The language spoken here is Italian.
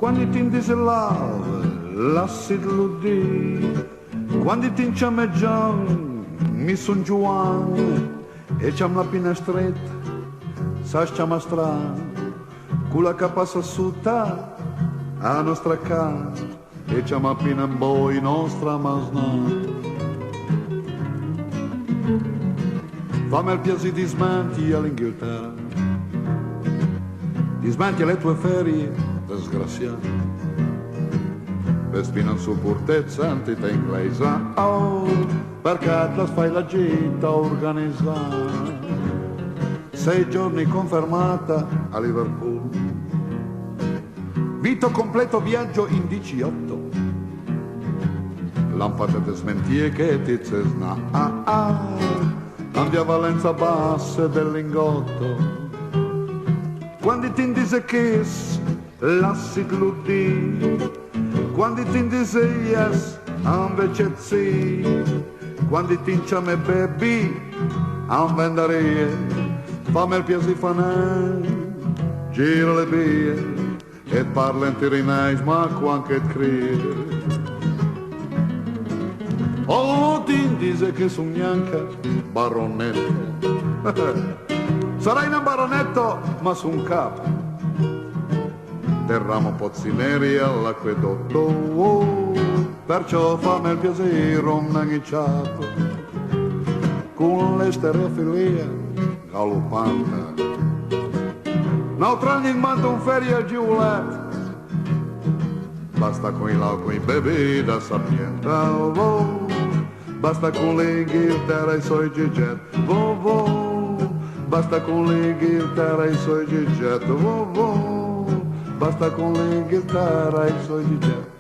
quando ti indiselava l'assid ludì, quando ti inciameggiam mi son giuan e c'am la pina stretta, sa c'am strana, con la capa sassuta a nostra casa e c'am la pina in boi nostra masnata. Fammi il piacere di smanti all'Inghilterra, di smanti alle tue ferie, disgraziato, per spina su purtezza antita inglese, oh, perché la fai la gita organizzata, 6 giorni confermata a Liverpool, vito completo viaggio in 18, lampada di smentie che ti zesna, andia Valenza bassa del lingotto, quando ti indise kiss lassi gludì, quando ti indise yes invece sì, quando ti inciame baby a venderie, fammi il piacere fanare, gira le vie e parla in tirinais ma quanche crie. Oh, ti dice che son bianca baronetto, sarai un baronetto ma son capo del ramo pozzineri all'acquedotto, oh, perciò fammi il piacere un maniciato con l'estereofilia galoppante, neutrali in mando un ferie al giulet, basta con i bebè da sapienta, oh, basta con l'Inghilterra e i suoi giget, oh, oh, basta con l'Inghilterra e i suoi giget, oh, oh, basta con l'Inghilterra e i suoi giget.